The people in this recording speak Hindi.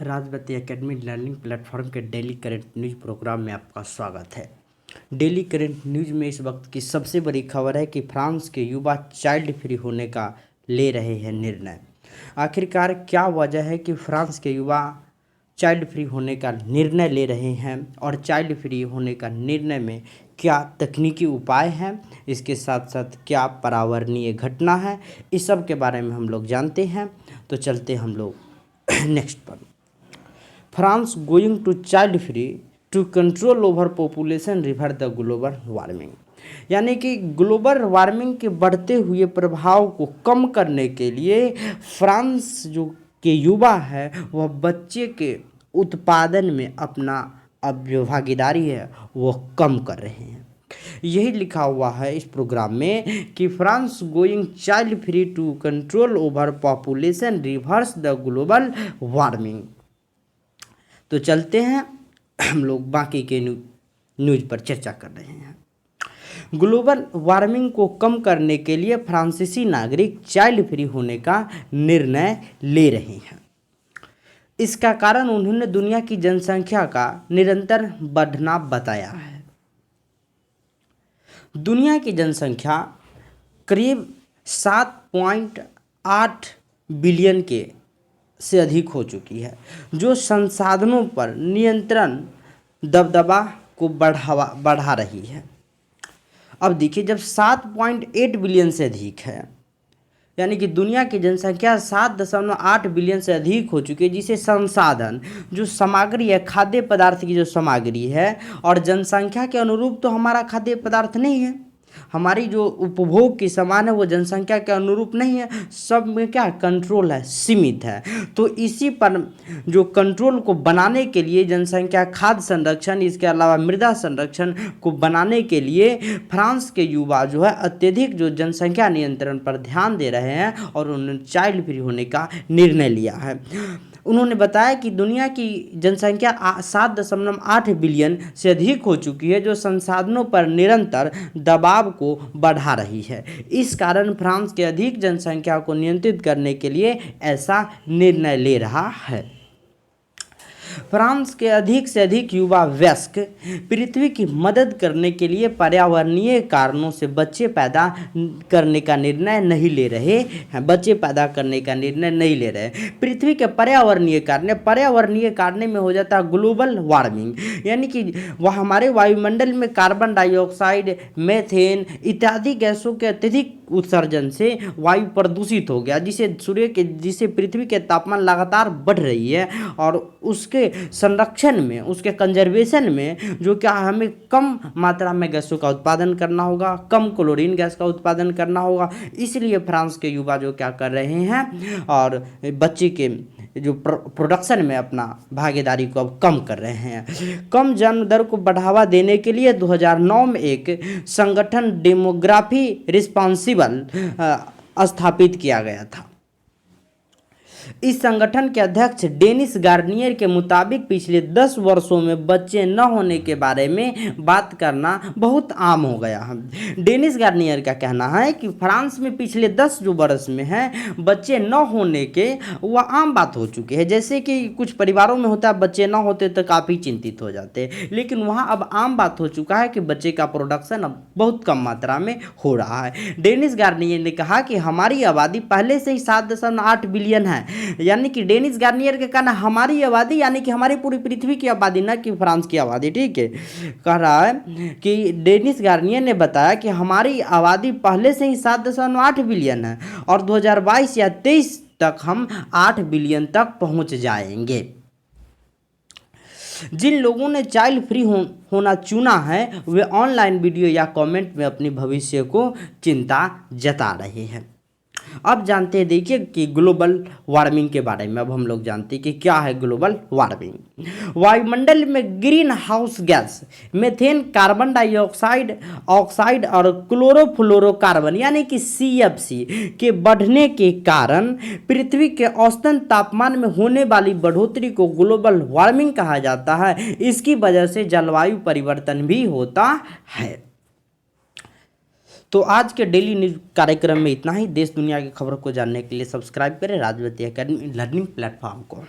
राजवती एकेडमी लर्निंग प्लेटफॉर्म के डेली करंट न्यूज़ प्रोग्राम में आपका स्वागत है। डेली करंट न्यूज़ में इस वक्त की सबसे बड़ी खबर है कि फ्रांस के युवा चाइल्ड फ्री होने का ले रहे हैं निर्णय। आखिरकार क्या वजह है कि फ्रांस के युवा चाइल्ड फ्री होने का निर्णय ले रहे हैं और चाइल्ड फ्री होने का निर्णय में क्या तकनीकी उपाय हैं, इसके साथ साथ क्या पर्यावरणीय घटना है, इस सब के बारे में हम लोग जानते हैं। तो चलते हम लोग नेक्स्ट पर। France going to child free to control over population reverse the global warming, यानी कि ग्लोबल वार्मिंग के बढ़ते हुए प्रभाव को कम करने के लिए फ्रांस जो के युवा है वह बच्चे के उत्पादन में अपना अब जो भागीदारी है वह कम कर रहे हैं। यही लिखा हुआ है इस प्रोग्राम में कि France going child free to control over population reverse the global warming. तो चलते हैं हम लोग बाकी के न्यूज़ पर चर्चा कर रहे हैं। ग्लोबल वार्मिंग को कम करने के लिए फ्रांसीसी नागरिक चाइल्ड फ्री होने का निर्णय ले रहे हैं। इसका कारण उन्होंने दुनिया की जनसंख्या का निरंतर बढ़ना बताया है। दुनिया की जनसंख्या करीब 7.8 बिलियन के से अधिक हो चुकी है, जो संसाधनों पर नियंत्रण दबदबा को बढ़ा रही है। अब देखिए, जब 7.8 बिलियन से अधिक है, यानी कि दुनिया की जनसंख्या 7.8 बिलियन से अधिक हो चुकी है, जिसे संसाधन जो सामग्री है, खाद्य पदार्थ की जो सामग्री है, और जनसंख्या के अनुरूप तो हमारा खाद्य पदार्थ नहीं है, हमारी जो उपभोग की सामान है वो जनसंख्या के अनुरूप नहीं है, सब में क्या कंट्रोल है, सीमित है। तो इसी पर जो कंट्रोल को बनाने के लिए जनसंख्या खाद्य संरक्षण, इसके अलावा मृदा संरक्षण को बनाने के लिए फ्रांस के युवा जो है अत्यधिक जो जनसंख्या नियंत्रण पर ध्यान दे रहे हैं और उन्होंने चाइल्ड फ्री होने का निर्णय लिया है। उन्होंने बताया कि दुनिया की जनसंख्या 7.8 बिलियन से अधिक हो चुकी है, जो संसाधनों पर निरंतर दबाव को बढ़ा रही है। इस कारण फ्रांस के अधिक जनसंख्या को नियंत्रित करने के लिए ऐसा निर्णय ले रहा है। फ्रांस के अधिक से अधिक युवा वयस्क पृथ्वी की मदद करने के लिए पर्यावरणीय कारणों से बच्चे पैदा करने का निर्णय नहीं ले रहे हैं। पृथ्वी के पर्यावरणीय कारण में हो जाता है ग्लोबल वार्मिंग, यानी कि वह हमारे वायुमंडल में कार्बन डाइऑक्साइड, मीथेन इत्यादि गैसों के अत्यधिक उत्सर्जन से वायु प्रदूषित हो गया, जिसे पृथ्वी के तापमान लगातार बढ़ रही है, और उसके संरक्षण में, उसके कंजर्वेशन में जो क्या हमें कम मात्रा में गैसों का उत्पादन करना होगा, कम क्लोरीन गैस का उत्पादन करना होगा। इसलिए फ्रांस के युवा जो क्या कर रहे हैं और बच्चे के जो प्रोडक्शन में अपना भागीदारी को अब कम कर रहे हैं। कम जन्म दर को बढ़ावा देने के लिए 2009 में एक संगठन डेमोग्राफी रिस्पॉन्सिबल स्थापित किया गया था। इस संगठन के अध्यक्ष डेनिस गार्नियर के मुताबिक पिछले 10 वर्षों में बच्चे न होने के बारे में बात करना बहुत आम हो गया है। डेनिस गार्नियर का कहना है कि फ्रांस में पिछले 10 जो वर्ष में है बच्चे न होने के वह आम बात हो चुकी है। जैसे कि कुछ परिवारों में होता है बच्चे न होते तो काफ़ी चिंतित हो जाते हैं, लेकिन वहाँ अब आम बात हो चुका है कि बच्चे का प्रोडक्शन अब बहुत कम मात्रा में हो रहा है। डेनिस गार्नियर ने कहा कि हमारी आबादी पहले से ही 7.8 बिलियन है, यानी कि डेनिस गार्नियर के कहना हमारी आबादी यानी कि हमारी पूरी पृथ्वी की आबादी, ना कि फ्रांस की आबादी, ठीक है। कह रहा है कि डेनिस गार्नियर ने बताया कि हमारी आबादी पहले से ही 7.8 बिलियन है और 2022 या 23 तक हम 8 बिलियन तक पहुंच जाएंगे। जिन लोगों ने चाइल्ड फ्री होना चुना है वे ऑनलाइन वीडियो या कमेंट में अपने भविष्य को चिंता जता रहे हैं। अब जानते हैं, देखिए कि ग्लोबल वार्मिंग के बारे में अब हम लोग जानते हैं कि क्या है ग्लोबल वार्मिंग। वायुमंडल में green house gas methane, carbon dioxide oxide और क्लोरोफ्लोरोकार्बन यानी कि CFC के बढ़ने के कारण पृथ्वी के औसतन तापमान में होने वाली बढ़ोतरी को ग्लोबल वार्मिंग कहा जाता है। इसकी वजह से जलवायु परिवर्तन भी होता है। तो आज के डेली न्यूज कार्यक्रम में इतना ही। देश दुनिया की खबरों को जानने के लिए सब्सक्राइब करें राजवती एकेडमी लर्निंग प्लेटफॉर्म को।